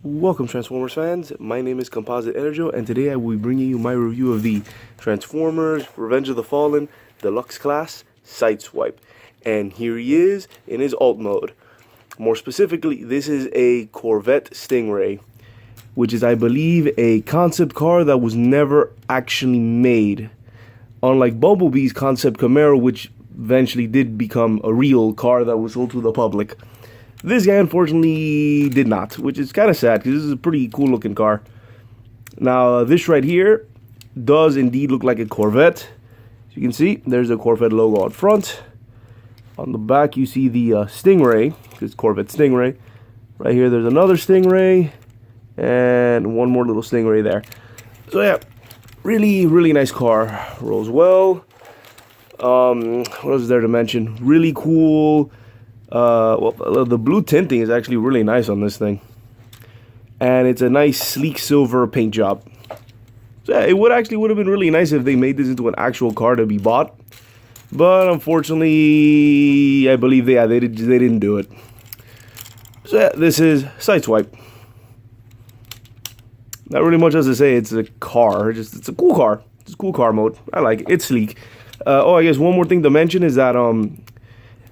Welcome Transformers fans, my name is Composite EnerJoe and today I will be bringing you my review of the Transformers Revenge of the Fallen Deluxe Class Sideswipe. And here he is in his alt mode. More specifically, this is a Corvette Stingray, which is I believe a concept car that was never actually made. Unlike Bumblebee's concept Camaro, which eventually did become a real car that was sold to the public. This guy unfortunately did not, which is kind of sad because this is a pretty cool looking car. Now this right here does indeed look like a Corvette. As you can see, there's the Corvette logo on front. On the back you see the Stingray, it's Corvette Stingray. Right here there's another Stingray and one more little Stingray there. So yeah, really nice car. Rolls well. What else is there to mention? Really cool. Well, the blue tinting is actually really nice on this thing, and it's a nice sleek silver paint job. So yeah, it would have been really nice if they made this into an actual car to be bought, but unfortunately, I believe they didn't do it. So yeah, this is Sideswipe. Not really much else to say. It's a car, it's a cool car. It's a cool car mode. I like it. It's sleek. Oh, I guess one more thing to mention is that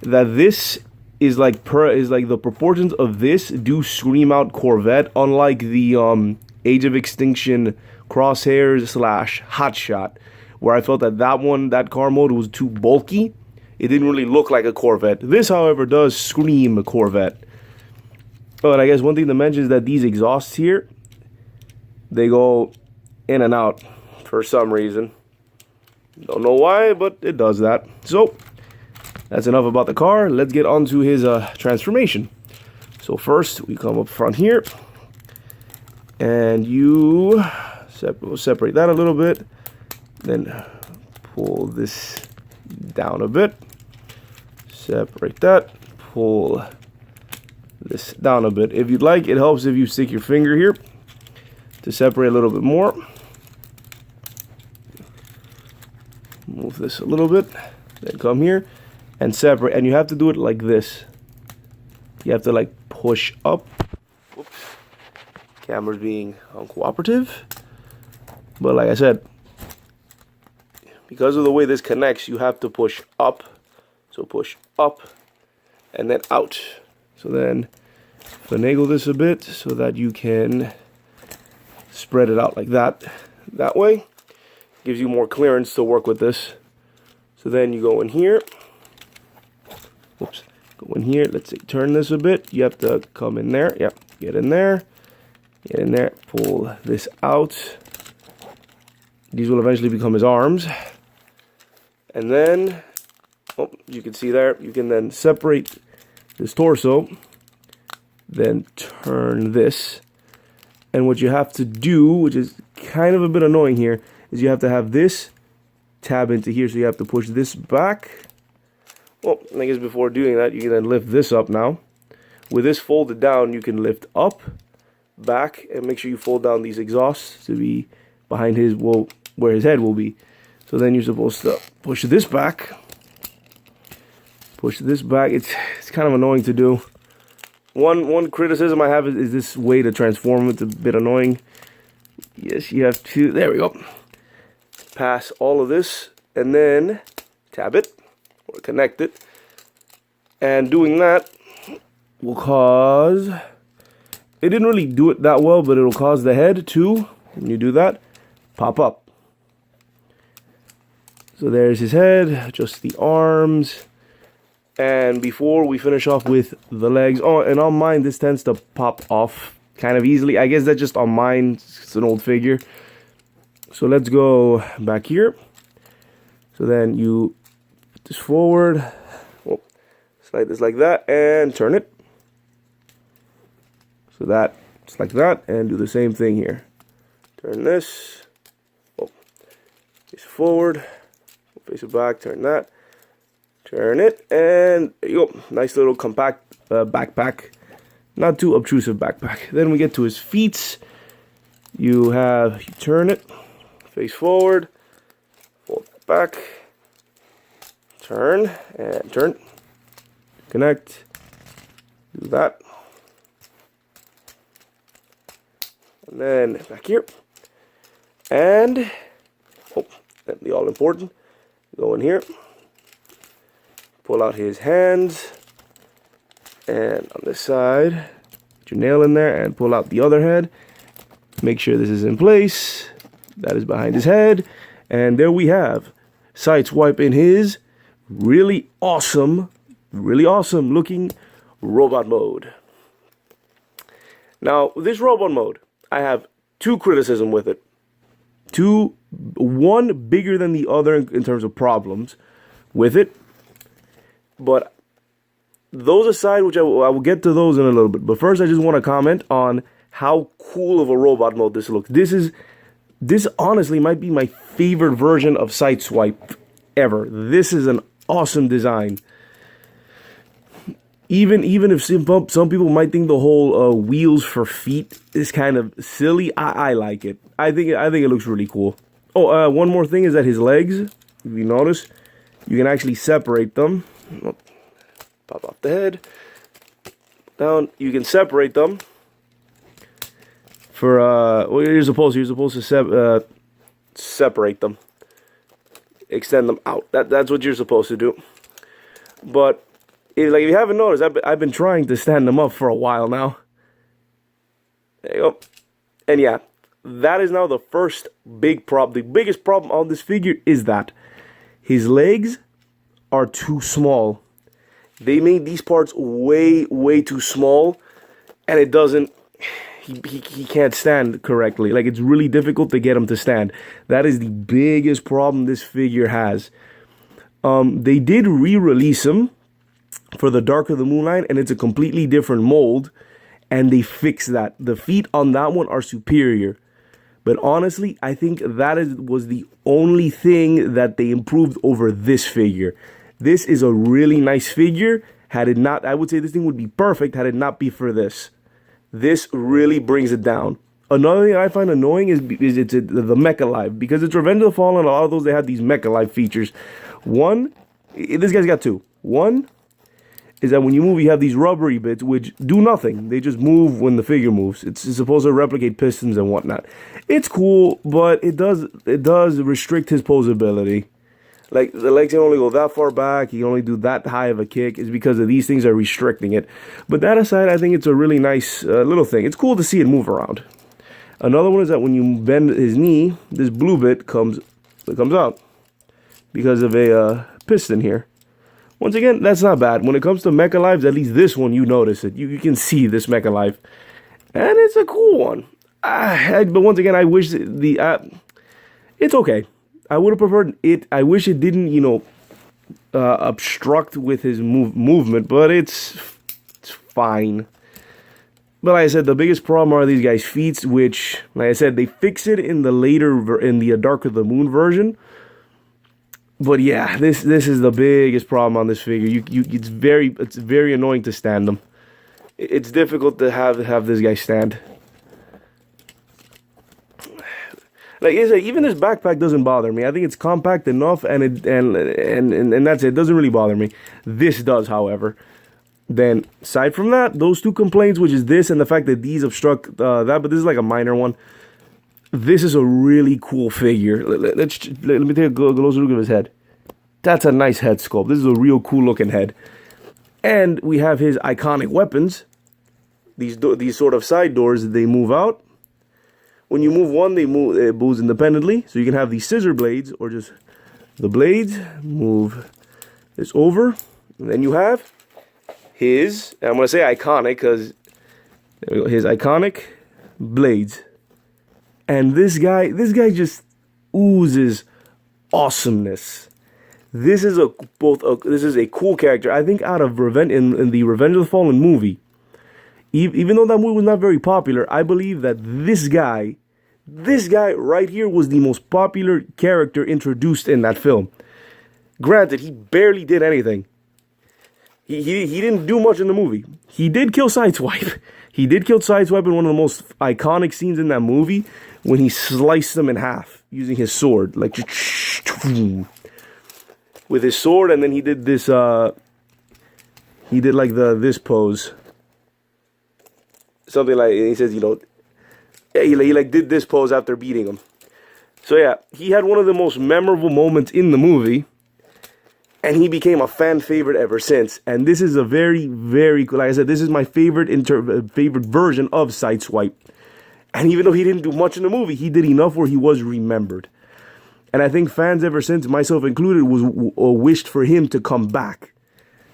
this is like the proportions of this do scream out Corvette, unlike the Age of Extinction Crosshairs / Hotshot, where I felt that car mode was too bulky. It didn't really look like a Corvette. This, however, does scream a Corvette. Oh, and I guess one thing to mention is that these exhausts here, they go in and out for some reason. Don't know why, but it does that. So that's enough about the car. Let's get on to his transformation. So first, we come up front here, and you separate that a little bit. Then pull this down a bit. Separate that. Pull this down a bit. If you'd like, it helps if you stick your finger here to separate a little bit more. Move this a little bit. Then come here and separate, and you have to do it like this. You have to like push up. Whoops. Camera's being uncooperative. But like I said, because of the way this connects, you have to push up. So push up and then out. So then finagle this a bit so that you can spread it out like that. That way gives you more clearance to work with this. So then you go in here. Whoops. Go in here. Let's say turn this a bit. You have to come in there. Yep. Get in there. Get in there. Pull this out. These will eventually become his arms. And then, oh, you can see there, you can then separate his torso. Then turn this. And what you have to do, which is kind of a bit annoying here, is you have to have this tab into here. So you have to push this back. Well, I guess before doing that, you can then lift this up now. With this folded down, you can lift up, back, and make sure you fold down these exhausts to be behind his, well, where his head will be. So then you're supposed to push this back. Push this back. It's kind of annoying to do. One criticism I have is this way to transform. It's a bit annoying. Yes, you have to, there we go. Pass all of this, and then tab it. Or connect it, and doing that will cause, it didn't really do it that well, but it'll cause the head to, when you do that, pop up. So there's his head, just the arms, and before we finish off with the legs, oh, and on mine this tends to pop off kind of easily. I guess that's just on mine, it's an old figure. So let's go back here. So then you this forward, oh, slide this like that, and turn it. So that, just like that, and do the same thing here. Turn this, oh, face forward, face it back, turn that, turn it, and there you go. Nice little compact backpack. Not too obtrusive backpack. Then we get to his feet. You turn it, face forward, fold it back, turn, and turn, connect, do that, And then back here. And, oh, the all important. Go in here. Pull out his hands. And on this side, put your nail in there and pull out the other head. Make sure this is in place. That is behind his head. And there we have Sideswipe in his really awesome looking robot mode. Now, this robot mode, I have two criticisms with it. One bigger than the other in terms of problems with it. But those aside, which I will get to those in a little bit. But first, I just want to comment on how cool of a robot mode this looks. This honestly might be my favorite version of Sideswipe ever. This is an awesome design. Even if some people might think the whole wheels for feet is kind of silly, I like it. I think it looks really cool. Oh, one more thing is that his legs, if you notice, you can actually separate them. Pop off the head. Down, you can separate them. For well, you're supposed to separate them, extend them out. That's what you're supposed to do. But if you haven't noticed, I've been trying to stand them up for a while now. There you go. And yeah, that is now the first big problem. The biggest problem on this figure is that his legs are too small. They made these parts way too small, and it doesn't. He can't stand correctly. Like, it's really difficult to get him to stand. That is the biggest problem this figure has. They did re-release him for the Dark of the Moon line, and it's a completely different mold, and they fixed that. The feet on that one are superior. But honestly, I think that was the only thing that they improved over this figure. This is a really nice figure. Had it not, I would say this thing would be perfect had it not be for this. This really brings it down. Another thing I find annoying is it's the Mecha Live. Because it's Revenge of the Fallen, a lot of those, they have these Mecha Live features. One, this guy's got two. One is that when you move, you have these rubbery bits which do nothing. They just move when the figure moves. It's supposed to replicate pistons and whatnot. It's cool, but it does restrict his posability. Like, the legs can only go that far back. He can only do that high of a kick. Is because of these things are restricting it. But that aside, I think it's a really nice little thing. It's cool to see it move around. Another one is that when you bend his knee, this blue bit comes out because of a piston here. Once again, that's not bad. When it comes to Mecha Lives, at least this one, you notice it. You can see this Mecha Life. And it's a cool one. But once again, I wish it's okay. I would have preferred it. I wish it didn't, obstruct with his movement, but it's fine. But like I said, the biggest problem are these guys' feet, which, like I said, they fix it in the Dark of the Moon version. But yeah, this is the biggest problem on this figure. It's very annoying to stand them. It's difficult to have this guy stand. Like I said, even this backpack doesn't bother me. I think it's compact enough, and that's it. It doesn't really bother me. This does, however. Then, aside from that, those two complaints, which is this and the fact that these obstruct that, but this is like a minor one. This is a really cool figure. Let me take a closer look at his head. That's a nice head sculpt. This is a real cool looking head. And we have his iconic weapons. These sort of side doors, they move out. When you move one, it moves independently. So you can have these scissor blades or just the blades. Move this over. And then you have his, and I'm going to say iconic because his iconic blades. And this guy just oozes awesomeness. This is a cool character. I think out of in the Revenge of the Fallen movie, even though that movie was not very popular, I believe that this guy right here was the most popular character introduced in that film. Granted, he barely did anything. He didn't do much in the movie. He did kill Sideswipe. He did kill Sideswipe in one of the most iconic scenes in that movie when he sliced him in half using his sword. Like, with his sword, and then he did this, he did like this pose. Something like, he says, he like did this pose after beating him. So yeah, he had one of the most memorable moments in the movie, and he became a fan favorite ever since. And this is a very, very cool. Like I said, this is my favorite version of Sideswipe. And even though he didn't do much in the movie, he did enough where he was remembered. And I think fans ever since, myself included, wished for him to come back.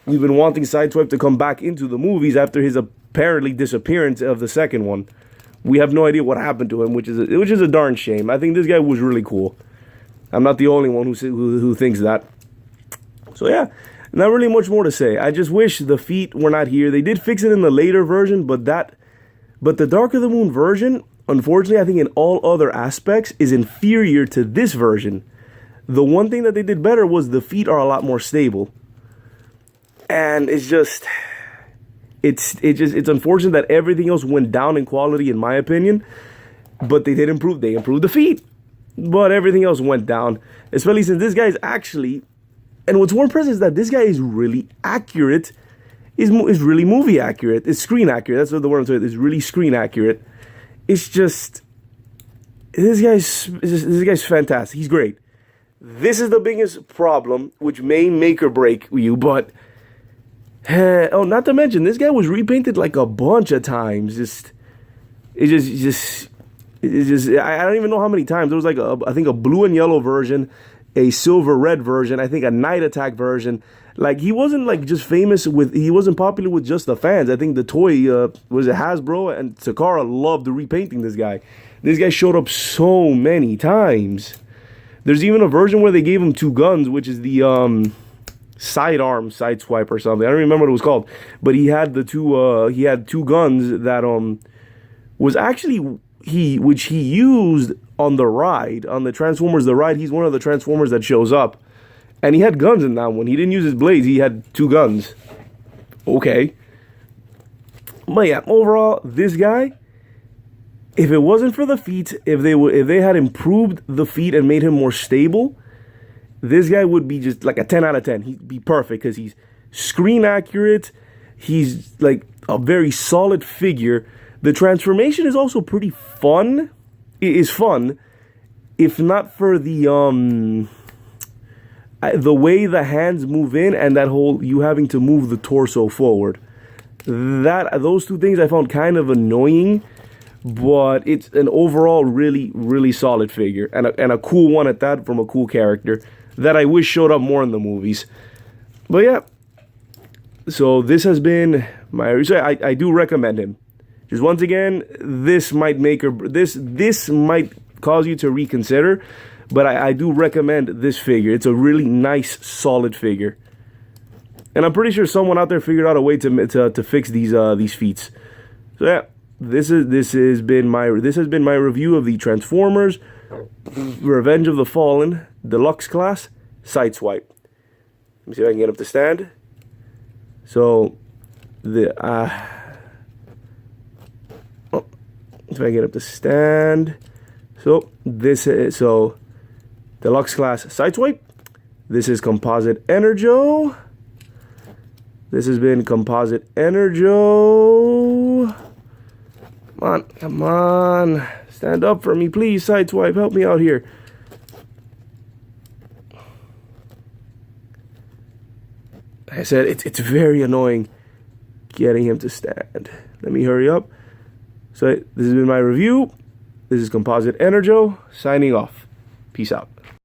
We've been wanting Sideswipe to come back into the movies after his apparently disappearance of the second one. We have no idea what happened to him, which is a darn shame. I think this guy was really cool. I'm not the only one who thinks that. So yeah, not really much more to say. I just wish the feet were not here. They did fix it in the later version, but the Dark of the Moon version, unfortunately, I think in all other aspects, is inferior to this version. The one thing that they did better was the feet are a lot more stable. And it's unfortunate that everything else went down in quality, in my opinion. But they did improve. They improved the feet. But everything else went down. Especially since this guy is actually... And what's more impressive is that this guy is really accurate. Is really movie accurate. It's screen accurate. That's what the word I'm saying. It's really screen accurate. It's just... This guy's fantastic. He's great. This is the biggest problem, which may make or break you, but... oh, not to mention, this guy was repainted like a bunch of times. I don't even know how many times. There was like I think a blue and yellow version, a silver red version, I think a night attack version. Like he wasn't like just he wasn't popular with just the fans. I think the toy was it Hasbro and Takara loved repainting this guy. This guy showed up so many times. There's even a version where they gave him two guns, which is the sidearm Sideswipe or something. I don't remember what it was called, but he had two guns that was actually which he used on the ride, on the Transformers the ride. He's one of the Transformers that shows up, and he had guns in that one. He didn't use his blades. He had two guns. Okay, but yeah, overall, this guy, if it wasn't for the feet, if they had improved the feet and made him more stable, this guy would be just like a 10 out of 10. He'd be perfect because he's screen accurate. He's like a very solid figure. The transformation is also pretty fun. It is fun, if not for the way the hands move in and that whole you having to move the torso forward. Those two things I found kind of annoying, but it's an overall really, really solid figure and a cool one at that from a cool character that I wish showed up more in the movies. But yeah, so this has been my... So I do recommend him. Just once again, this might cause you to reconsider, but I do recommend this figure. It's a really nice, solid figure. And I'm pretty sure someone out there figured out a way to fix these feats. So yeah, this has been my review of the Transformers Revenge of the Fallen Deluxe Class Sideswipe. Let me see if I can get up to stand. So if I get up to stand. So Deluxe Class Sideswipe. This is Composite EnerJoe. This has been Composite EnerJoe. Come on. Stand up for me, please, Sideswipe. Help me out here. Like I said, it's very annoying getting him to stand. Let me hurry up. So this has been my review. This is Composite EnerJoe signing off. Peace out.